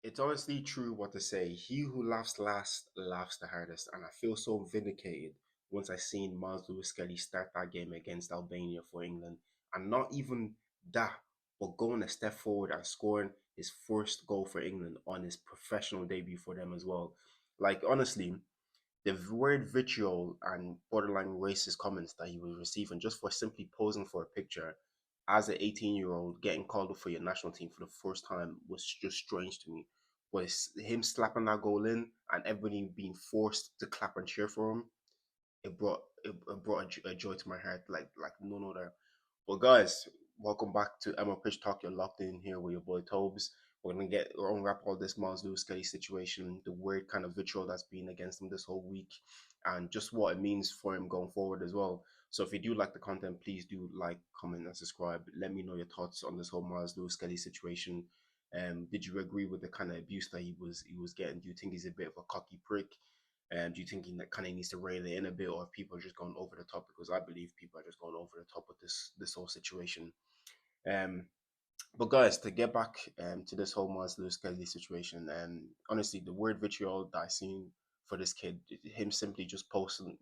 It's honestly true what to say. He who laughs last laughs the hardest, and I feel so vindicated once I seen Myles Lewis-Skelly start that game against Albania for England, and not even that, but going a step forward and scoring his first goal for England on his professional debut for them as well. Like honestly, the word vitriol and borderline racist comments that he was receiving just for simply posing for a picture as an 18-year-old getting called up for your national team for the first time was just strange to me. But him slapping that goal in and everybody being forced to clap and cheer for him, it brought a joy to my heart like none other. Well, guys, welcome back to Emma Pitch Talk. You're locked in here with your boy Tobes. We're gonna wrap all this Myles Lewis-Skelly situation, the weird kind of vitriol that's been against him this whole week, and just what it means for him going forward as well. So if you do like the content, please do like, comment, and subscribe. Let me know your thoughts on this whole Myles Lewis-Skelly situation. Did you agree with the kind of abuse that he was getting? Do you think he's a bit of a cocky prick? Do you think he kind of needs to rein it in a bit, or if people are just going over the top? Because I believe people are just going over the top with this whole situation. Um, but guys, to get back to this whole Myles Lewis-Skelly situation, honestly, the word vitriol that I seen for this kid, him simply just posting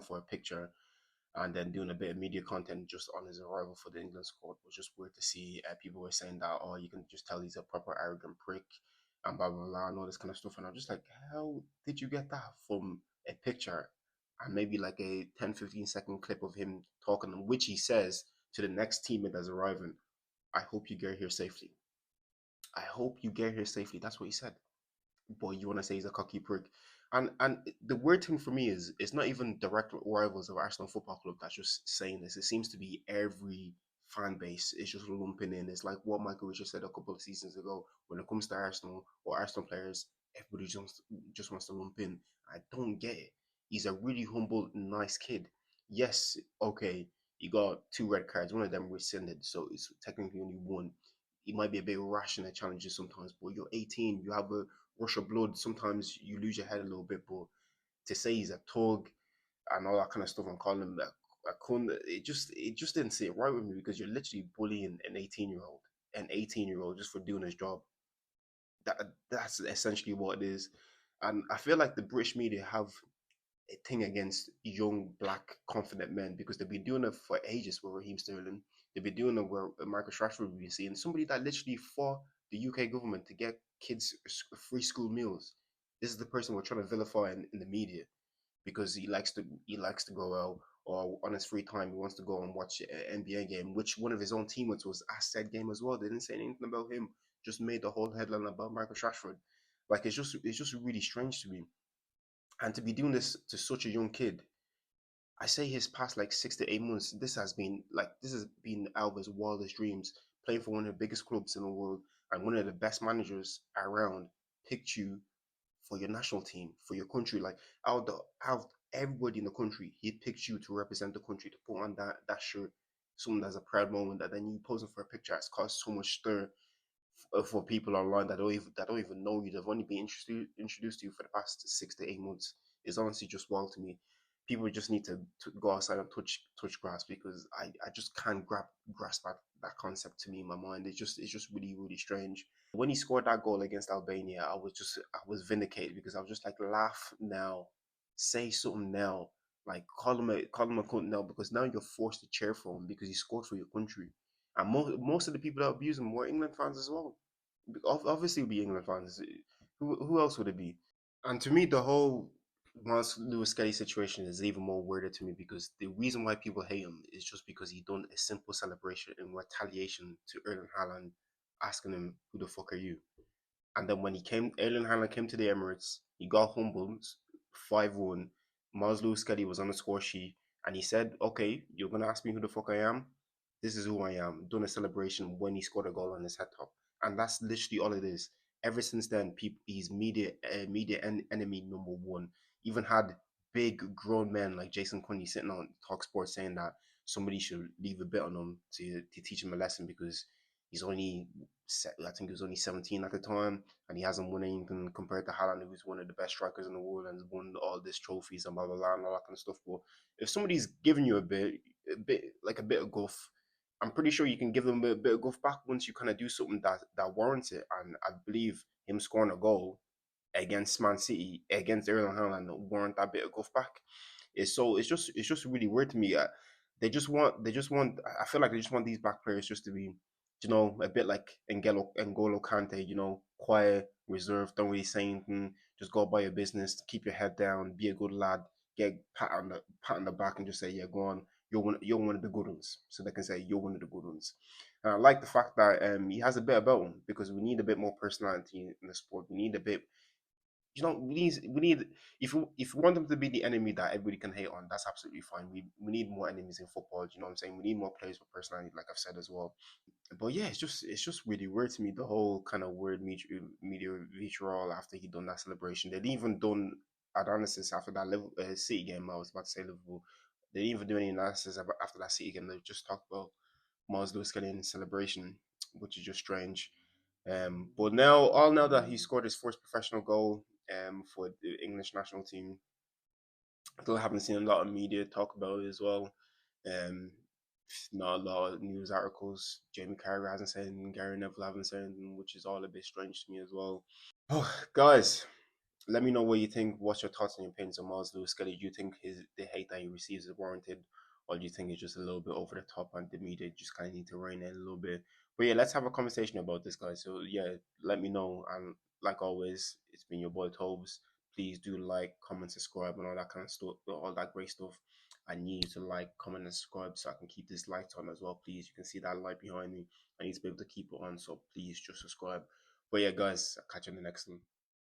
for a picture and then doing a bit of media content just on his arrival for the England squad was just weird to see. People were saying that, oh, you can just tell he's a proper arrogant prick and blah, blah, blah, and all this kind of stuff. And I'm just like, how did you get that from a picture and maybe like a 10-15 second clip of him talking, which he says to the next teammate that's arriving, I hope you get here safely. I hope you get here safely. That's what he said. Boy, you want to say he's a cocky prick. And the weird thing for me is it's not even direct rivals of Arsenal Football Club that's just saying this. It seems to be every fan base is just lumping in. It's like what Michael Richards said a couple of seasons ago. When it comes to Arsenal or Arsenal players, everybody just wants to lump in. I don't get it. He's a really humble, nice kid. Yes, okay, he got two red cards. One of them rescinded, so it's technically only one. He might be a bit rash in the challenges sometimes, but you're 18. You have a rush of blood. Sometimes you lose your head a little bit, but to say he's a thug and all that kind of stuff and calling him a cunt, it just didn't sit right with me because you're literally bullying an 18-year old just for doing his job. That's essentially what it is. And I feel like the British media have a thing against young black confident men because they've been doing it for ages with Raheem Sterling. They've been doing it where Marcus Rashford we've been seeing somebody that literally fought the UK government to get kids free school meals. This is the person we're trying to vilify in the media because he likes to go out or on his free time he wants to go and watch an NBA game, which one of his own teammates was at said game as well. They didn't say anything about him, just made the whole headline about Marcus Rashford. Like it's just really strange to me, and to be doing this to such a young kid. I say his past like 6 to 8 months, this has been out of his wildest dreams. Playing for one of the biggest clubs in the world and one of the best managers around picked you for your national team, for your country. Like out of everybody in the country, he picked you to represent the country, to put on that shirt. Something that's a proud moment that then you posing for a picture has caused so much stir for people online that don't even know you. They've only been introduced to you for the past 6 to 8 months. It's honestly just wild to me. People just need to go outside and touch grass because I just can't grasp that concept to me in my mind. It's just really really strange. When he scored that goal against Albania, I was vindicated because I was just like, laugh now, say something now, like call him a cunt now because now you're forced to cheer for him because he scored for your country. And most of the people that abuse him were England fans as well. Obviously, it would be England fans. Who else would it be? And to me, the whole Myles Lewis-Skelly situation is even more weirder to me because the reason why people hate him is just because he done a simple celebration in retaliation to Erling Haaland asking him, "Who the fuck are you?" And then when Erling Haaland came to the Emirates, he got humbled, 5-1. Myles Lewis-Skelly was on the score sheet, and he said, "Okay, you're gonna ask me who the fuck I am. This is who I am." Done a celebration when he scored a goal on his head top, and that's literally all it is. Ever since then, people he's enemy number one. Even had big grown men like Jason Cundy sitting on Talk Sports saying that somebody should leave a bit on him to teach him a lesson because he's only I think he was only 17 at the time, and he hasn't won anything compared to Haaland, who's one of the best strikers in the world and has won all these trophies and blah blah blah and all that kind of stuff. But if somebody's giving you a bit like a bit of guff, I'm pretty sure you can give them a bit of guff back once you kind of do something that warrants it. And I believe him scoring a goal against Man City against Erling Haaland warrant that bit of guff back. It's just really weird to me. They just want. I feel like they just want these back players just to be, a bit like N'Golo Kante. Quiet, reserved, don't really say anything. Just go by your business, keep your head down, be a good lad, get pat on the back, and just say, yeah, go on. You're one of the good ones, so they can say you're one of the good ones. And I like the fact that he has a bit about him because we need a bit more personality in the sport. We need a bit we need if we want them to be the enemy that everybody can hate on, that's absolutely fine. We need more enemies in football. You know what I'm saying? We need more players with personality, like I've said as well. But yeah, it's just really weird to me, the whole kind of weird media vitriol after he done that celebration. They'd even done analysis after that City game. I was about to say Liverpool. They didn't even do any analysis after that City game. They just talked about Myles Lewis-Skelly in celebration, which is just strange. But now that he scored his first professional goal for the English national team, still haven't seen a lot of media talk about it as well. Um, not a lot of news articles. Jamie Carragher hasn't said anything. Gary Neville hasn't said anything, which is all a bit strange to me as well. Oh, guys, let me know what you think. What's your thoughts and your opinions on Myles Lewis-Skelly? Do you think the hate that he receives is warranted, or do you think it's just a little bit over the top and the media just kind of need to rein in a little bit? But yeah, let's have a conversation about this, guys. So yeah, let me know. And like always, it's been your boy Tobes. Please do like, comment, subscribe, and all that kind of stuff, all that great stuff. I need you to like, comment, and subscribe so I can keep this light on as well. Please, you can see that light behind me. I need to be able to keep it on, so please just subscribe. But yeah, guys, I'll catch you in the next one.